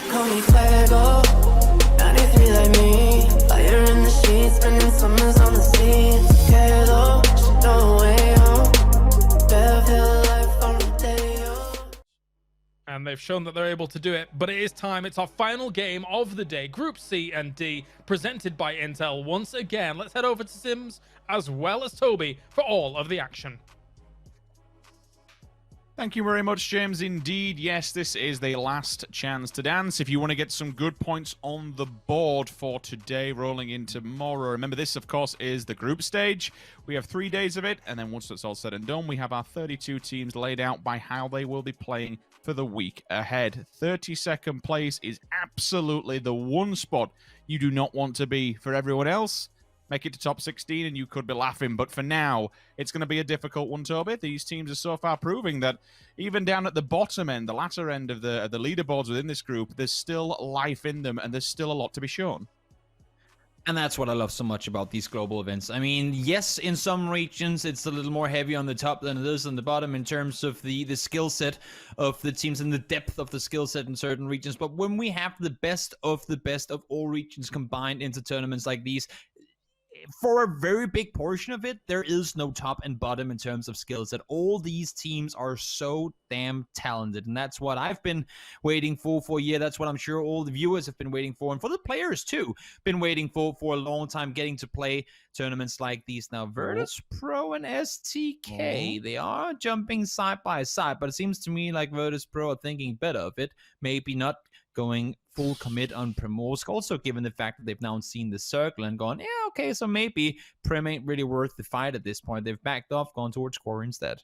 Call me Fuego, 93 like me. Fire in the sheets, spending summers on the sea. Quedo, she throw away home. Bev Hill life on Rodeo. And they've shown that they're able to do it, but it is time. It's our final game of the day, Group C and D, presented by Intel once again. Let's head over to Sims as well as Toby for all of the action. Thank you very much, James. Indeed, yes, this is the last chance to dance. If you want to get some good points on the board for today, rolling in tomorrow. Remember, this, of course, is the group stage. We have 3 days of it, and then once it's all said and done, we have our 32 teams laid out by how they will be playing for the week ahead. 32nd place is absolutely the one spot you do not want to be. For everyone else, make it to top 16 and you could be laughing. But for now, it's going to be a difficult one, Toby. These teams are so far proving that even down at the bottom end, the latter end of the leaderboards within this group, there's still life in them and there's still a lot to be shown. And that's what I love so much about these global events. I mean, yes, in some regions, it's a little more heavy on the top than it is on the bottom in terms of the skill set of the teams and the depth of the skill set in certain regions. But when we have the best of all regions combined into tournaments like these, for a very big portion of it, there is no top and bottom in terms of skills. That all these teams are so damn talented, and that's what I've been waiting for a year. That's what I'm sure all the viewers have been waiting for, and for the players too, been waiting for a long time, getting to play tournaments like these. Now, Virtus Pro and STK, they are jumping side by side, but it seems to me like Virtus Pro are thinking better of it. Maybe not going full commit on Primorsk, also given the fact that they've now seen the circle and gone, yeah, okay, so maybe Prim ain't really worth the fight at this point. They've backed off, gone towards Core instead.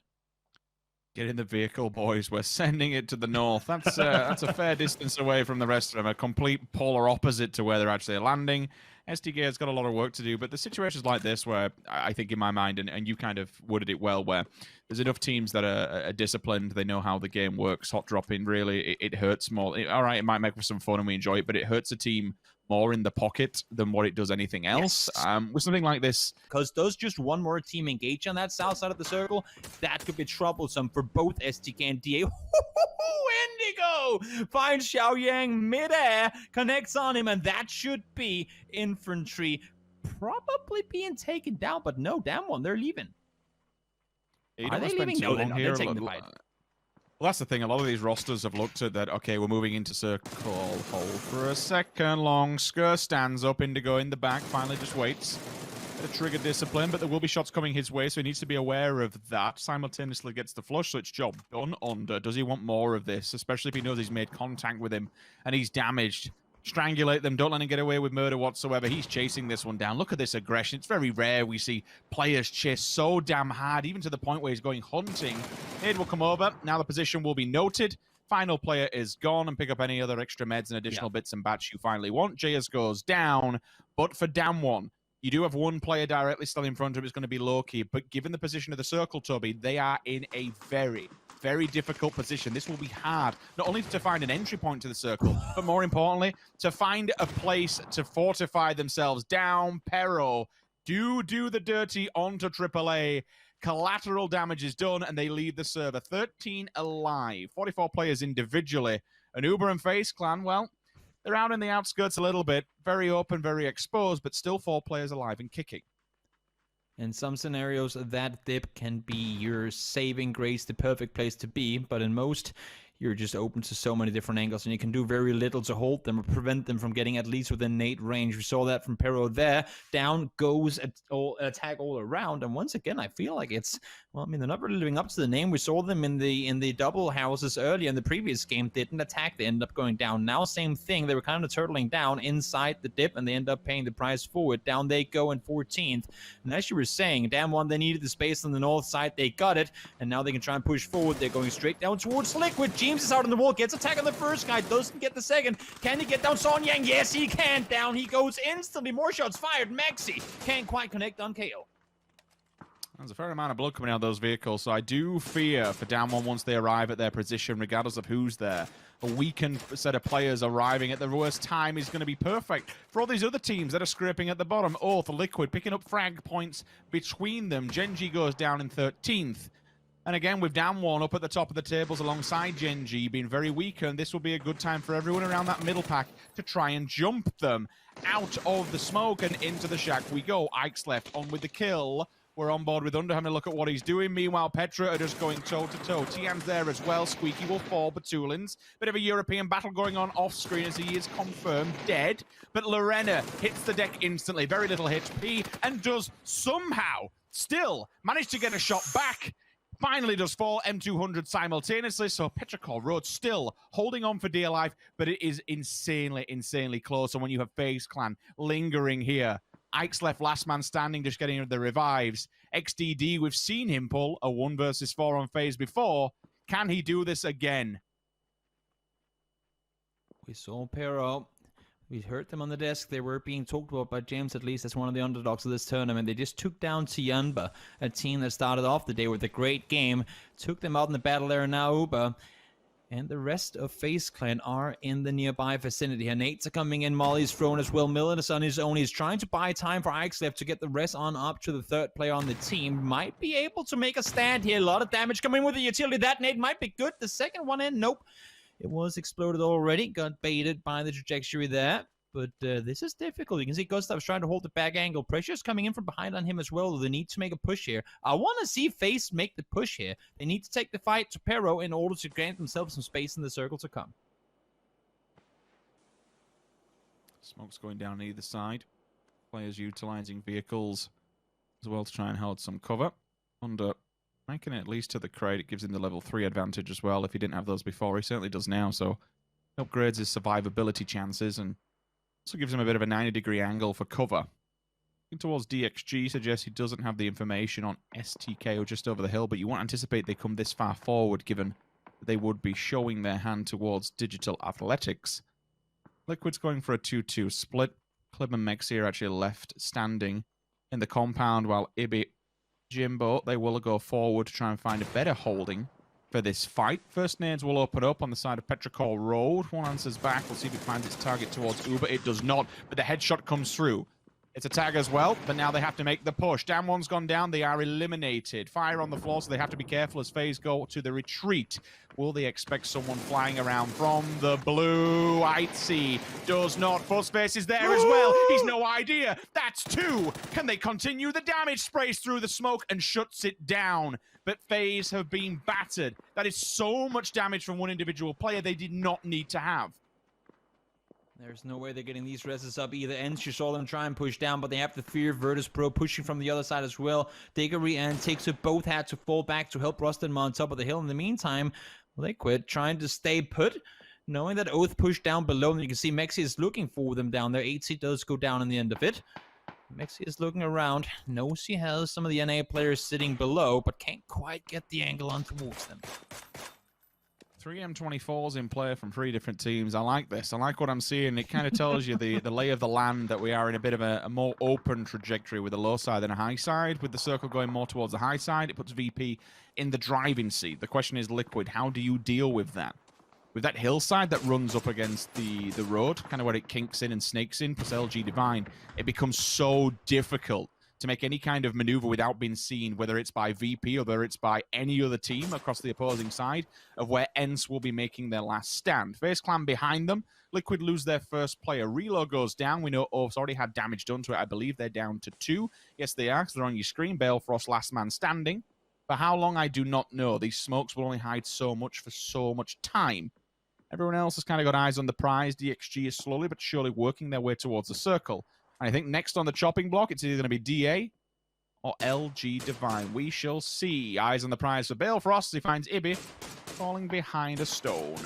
Get in the vehicle, boys. We're sending it to the north. That's a fair distance away from the rest of them. A complete polar opposite to where they're actually landing. STK has got a lot of work to do, but the situations like this where I think in my mind, and you kind of worded it well, where there's enough teams that are disciplined, they know how the game works. Hot dropping, really, it hurts more. All right, it might make for some fun and we enjoy it, but it hurts a team more in the pocket than what it does anything else. Yes. With something like this. Because does just one more team engage on that south side of the circle, that could be troublesome for both STK and DA. Indigo finds Xiaoyang midair, connects on him, and that should be infantry probably being taken down. But no, damn one, they're leaving. Are they leaving? No, they're not. They're taking the fight. Well, that's the thing. A lot of these rosters have looked at that. Okay, we're moving into circle. Hold for a second. Long Skir stands up. Indigo in the back. Finally just waits. Bit of trigger discipline, but there will be shots coming his way, so he needs to be aware of that. Simultaneously gets the flush, so it's job done. Under. Does he want more of this? Especially if he knows he's made contact with him and he's damaged. Strangulate them. Don't let him get away with murder whatsoever. He's chasing this one down. Look at this aggression. It's very rare we see players chase so damn hard, even to the point where he's going hunting. Nade will come over. Now the position will be noted. Final player is gone, and pick up any other extra meds and additional bits and bats you finally want. JS goes down, but for damn one, you do have one player directly still in front of him. It's going to be low-key, but given the position of the circle, Toby, they are in a very, very difficult position. This will be hard, not only to find an entry point to the circle, but more importantly, to find a place to fortify themselves. Down, Pero, do the dirty onto AAA. Collateral damage is done, and they leave the server. 13 alive, 44 players individually. And Uber and Face Clan, well, they're out in the outskirts a little bit. Very open, very exposed, but still 4 players alive and kicking. In some scenarios, that dip can be your saving grace, the perfect place to be, but in most, you're just open to so many different angles, and you can do very little to hold them or prevent them from getting at least within nade range. We saw that from Pero there. Down goes attack all around, and once again, I feel like it's, well, I mean, they're not really living up to the name. We saw them in the double houses earlier in the previous game. Didn't attack, they ended up going down. Now, same thing. They were kind of turtling down inside the dip, and they end up paying the price for it. Down they go in 14th, and as you were saying, damn one, they needed the space on the north side. They got it, and now they can try and push forward. They're going straight down towards Liquid. James is out on the wall, gets attack on the first guy, doesn't get the second. Can he get down Son Yang? Yes, he can. Down he goes instantly. More shots fired. Maxi can't quite connect on KO. There's a fair amount of blood coming out of those vehicles, so I do fear for down one once they arrive at their position, regardless of who's there. A weakened set of players arriving at the worst time is going to be perfect for all these other teams that are scraping at the bottom. Oath, Liquid, picking up frag points between them. Genji goes down in 13th. And again, with Damwon up at the top of the tables alongside Gen G being very weak, and this will be a good time for everyone around that middle pack to try and jump them out of the smoke and into the shack we go. Ike's left on with the kill. We're on board with Under, having a look at what he's doing. Meanwhile, Petra are just going toe-to-toe. Tian's there as well. Squeaky will fall. Batulins. Bit of a European battle going on off-screen as he is confirmed dead. But Lorena hits the deck instantly. Very little HP. And does somehow still manage to get a shot back. Finally does fall M200 simultaneously. So Petrichor Road still holding on for dear life. But it is insanely, insanely close. And when you have FaZe Clan lingering here, Ike's left last man standing, just getting the revives. XDD, we've seen him pull a 1 versus 4 on FaZe before. Can he do this again? We saw Pero. We heard them on the desk. They were being talked about by James, at least, as one of the underdogs of this tournament. They just took down Tianba, a team that started off the day with a great game. Took them out in the battle there now, Uber. And the rest of FaZe Clan are in the nearby vicinity. Her nades are coming in. Molly's thrown as well. Miller is on his own. He's trying to buy time for Ikeslef to get the rest on up to the third player on the team. Might be able to make a stand here. A lot of damage coming with the utility. That nade might be good. The second one in, nope. It was exploded already. Got baited by the trajectory there. But this is difficult. You can see Gustav's trying to hold the back angle. Pressure's coming in from behind on him as well. They need to make a push here. I want to see FaZe make the push here. They need to take the fight to Pero in order to grant themselves some space in the circle to come. Smoke's going down either side. Players utilizing vehicles as well to try and hold some cover. Under making it at least to the crate. It gives him the level 3 advantage as well. If he didn't have those before, he certainly does now. So upgrades his survivability chances and also gives him a bit of a 90-degree angle for cover. Looking towards DXG suggests he doesn't have the information on STK or just over the hill, but you won't anticipate they come this far forward, given that they would be showing their hand towards Digital Athletics. Liquid's going for a 2-2 split. Clib and Mexi are actually left standing in the compound, while Ibi, Jimbo, they will go forward to try and find a better holding for this fight. First nades will open up on the side of Petrichor Road. One answers back. We'll see if it finds its target towards Uber. It does not, but the headshot comes through. It's a tag as well, but now they have to make the push. Damwon's gone down. They are eliminated. Fire on the floor, so they have to be careful as FaZe go to the retreat. Will they expect someone flying around from the blue? I'd see. Does not. Fuzzface is there as well. He's no idea. That's 2. Can they continue? The damage sprays through the smoke and shuts it down. But FaZe have been battered. That is so much damage from one individual player they did not need to have. There's no way they're getting these reses up either ends. You saw them try and push down, but they have the fear. Virtus Pro pushing from the other side as well. Diggory and Tixer both had to fall back to help Rustin on top of the hill. In the meantime, Liquid trying to stay put, knowing that Oath pushed down below. And you can see Mexi is looking for them down there. 8C does go down in the end of it. Mexi is looking around. Knows he has some of the NA players sitting below, but can't quite get the angle on towards them. 3 M24s in play from 3 different teams. I like this. I like what I'm seeing. It kind of tells you the lay of the land, that we are in a bit of a more open trajectory with a low side than a high side. With the circle going more towards the high side, it puts VP in the driving seat. The question is, Liquid, how do you deal with that? With that hillside that runs up against the road, kind of where it kinks in and snakes in, plus LG Divine, it becomes so difficult to make any kind of maneuver without being seen, whether it's by VP or whether it's by any other team across the opposing side, of where ENCE will be making their last stand. FaZe Clan behind them. Liquid lose their first player. Reload goes down. We know Oath's already had damage done to it. I believe they're down to 2. Yes, they are, because they're on your screen. Balefrost, last man standing. For how long, I do not know. These smokes will only hide so much for so much time. Everyone else has kind of got eyes on the prize. DXG is slowly but surely working their way towards the circle. And I think next on the chopping block, it's either going to be DA or LG Divine. We shall see. Eyes on the prize for Balefrost. He finds Ibi falling behind a stone.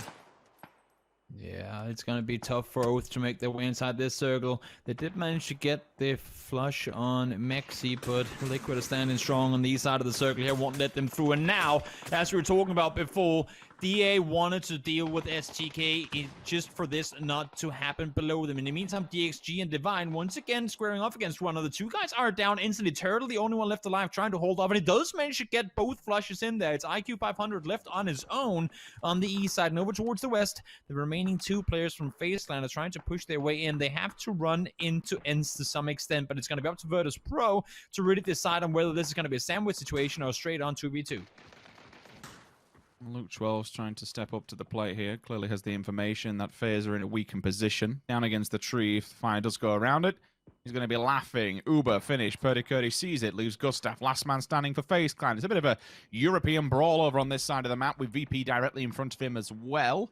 Yeah, it's going to be tough for Oath to make their way inside this circle. They did manage to get the flush on Mexi, but Liquid is standing strong on the east side of the circle here, won't let them through. And now, as we were talking about before, DA wanted to deal with STK just for this not to happen below them. In the meantime, DXG and Divine once again squaring off against one another. 2 guys are down instantly. Turtle, the only one left alive, trying to hold off, and he does manage to get both flushes in there. It's IQ 500 left on his own on the east side and over towards the west. The remaining 2 players from FaZe Clan are trying to push their way in. They have to run into ENCE to some extent, but it's going to be up to Virtus Pro to really decide on whether this is going to be a sandwich situation or straight on 2v2. Luke 12's trying to step up to the plate here. Clearly has the information that FaZe are in a weakened position. Down against the tree. If the fire does go around it, he's going to be laughing. Uber, finish. Purdy sees it. Leaves Gustav. Last man standing for FaZe Clan. It's a bit of a European brawl over on this side of the map with VP directly in front of him as well.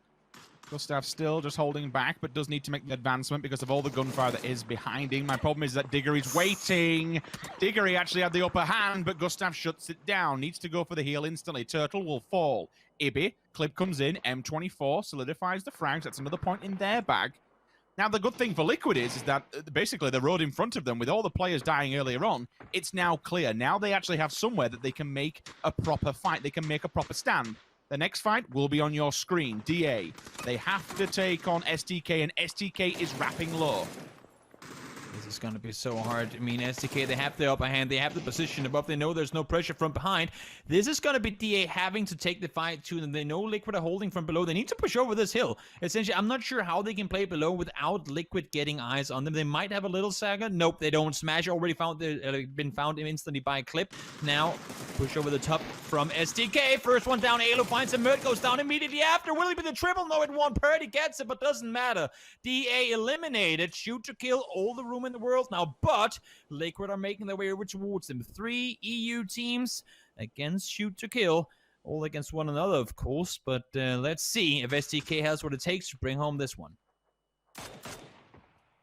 Gustav still just holding back, but does need to make the advancement because of all the gunfire that is behind him. My problem is that Diggory's waiting. Diggory actually had the upper hand, but Gustav shuts it down. Needs to go for the heal instantly. Turtle will fall. Ibby, clip comes in. M24 solidifies the frags. That's another point in their bag. Now, the good thing for Liquid is that basically the road in front of them, with all the players dying earlier on, it's now clear. Now they actually have somewhere that they can make a proper fight. They can make a proper stand. The next fight will be on your screen. DA. They have to take on STK, and STK is wrapping low. This is going to be so hard. I mean, STK, they have the upper hand. They have the position above. They know there's no pressure from behind. This is going to be DA having to take the fight too, and they know Liquid are holding from below. They need to push over this hill. Essentially, I'm not sure how they can play below without Liquid getting eyes on them. They might have a little Saga. Nope, they don't. Smash already been found instantly by Clip. Now, push over the top from STK. First one down. Alo finds him. Mert goes down immediately after. Will it be the triple? No, it won't. Purdy gets it, but doesn't matter. DA eliminated. Shoot to kill. All the room in the world now, but Liquid are making their way over towards them. 3 EU teams against Shoot to Kill, all against one another, of course, but let's see if STK has what it takes to bring home this one.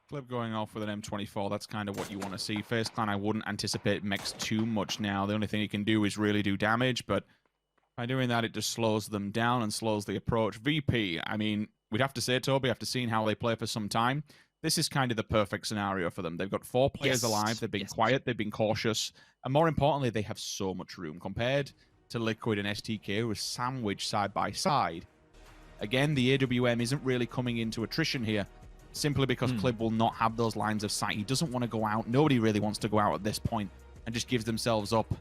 Clip going off with an M24, that's kind of what you want to see. FaZe Clan, I wouldn't anticipate Mex too much now. The only thing he can do is really do damage, but by doing that, it just slows them down and slows the approach. VP, I mean, we'd have to say, Toby, after seeing how they play for some time, this is kind of the perfect scenario for them. They've got 4 players alive. They've been quiet. They've been cautious. And more importantly, they have so much room compared to Liquid and STK, who are sandwiched side by side. Again, the AWM isn't really coming into attrition here, simply because Clib will not have those lines of sight. He doesn't want to go out. Nobody really wants to go out at this point and just gives themselves up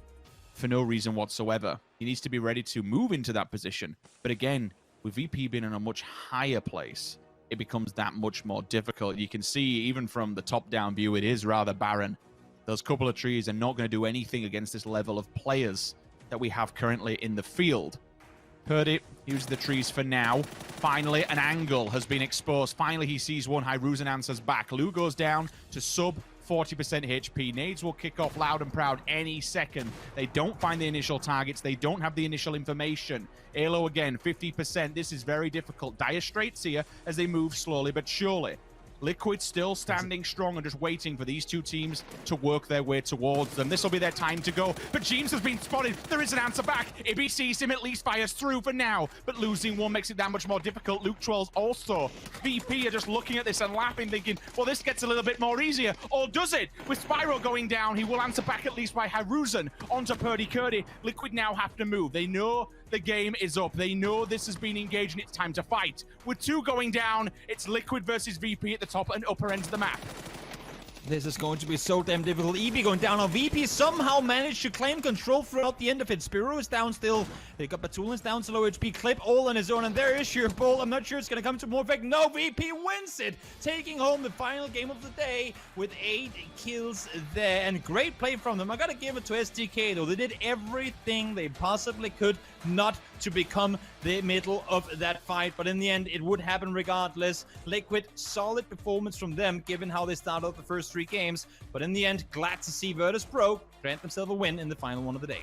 for no reason whatsoever. He needs to be ready to move into that position. But again, with VP being in a much higher place, it becomes that much more difficult. You can see, even from the top-down view, it is rather barren. Those couple of trees are not going to do anything against this level of players that we have currently in the field. Purdy uses the trees for now. Finally, an angle has been exposed. Finally, he sees one. Hyruzen answers back. Lou goes down to sub 40% HP. Nades will kick off loud and proud any second. They don't find the initial targets. They don't have the initial information. Alo again, 50%. This is very difficult. Dire Straits here as they move slowly but surely. Liquid still standing strong and just waiting for these two teams to work their way towards them. This will be their time to go. But James has been spotted. There is an answer back. Ibby sees him, at least fires through for now. But losing one makes it that much more difficult. Luke 12 also. VP are just looking at this and laughing, thinking, well, this gets a little bit more easier. Or does it? With Spyro going down, he will answer back at least by Hyruzen onto Purdy. Liquid now have to move. They know the game is up. They know this has been engaged and it's time to fight. With 2 going down, it's Liquid versus VP at the top and upper ends of the map. This is going to be so damn difficult. EB going down on VP, somehow managed to claim control throughout the end of it. Spiro is down still. They got Batulin's down to low HP. Clip all on his own, and there is Sheer Bull. I'm not sure it's going to come to more effect. No, VP wins it, taking home the final game of the day with 8 kills there. And great play from them. I got to give it to STK, though. They did everything they possibly could not to become the middle of that fight. But in the end, it would happen regardless. Liquid, solid performance from them, given how they started out the first 3 games. But in the end, glad to see Virtus Pro grant themselves a win in the final one of the day.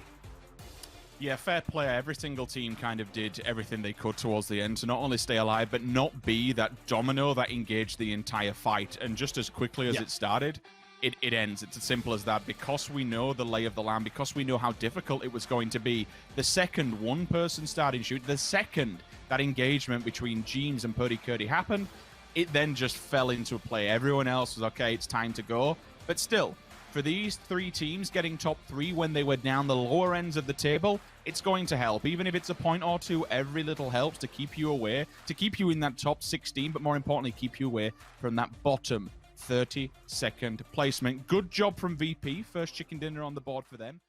Yeah, fair play. Every single team kind of did everything they could towards the end to not only stay alive, but not be that domino that engaged the entire fight. And just as quickly as it started, it ends. It's as simple as that. Because we know the lay of the land, because we know how difficult it was going to be, the second one person started shooting, the second that engagement between James and Purdy happened, it then just fell into play. Everyone else was, okay, it's time to go. But still, for these 3 teams getting top 3 when they were down the lower ends of the table, it's going to help. Even if it's a point or 2, every little helps to keep you away, to keep you in that top 16, but more importantly, keep you away from that bottom 32nd placement. Good job from VP. First chicken dinner on the board for them.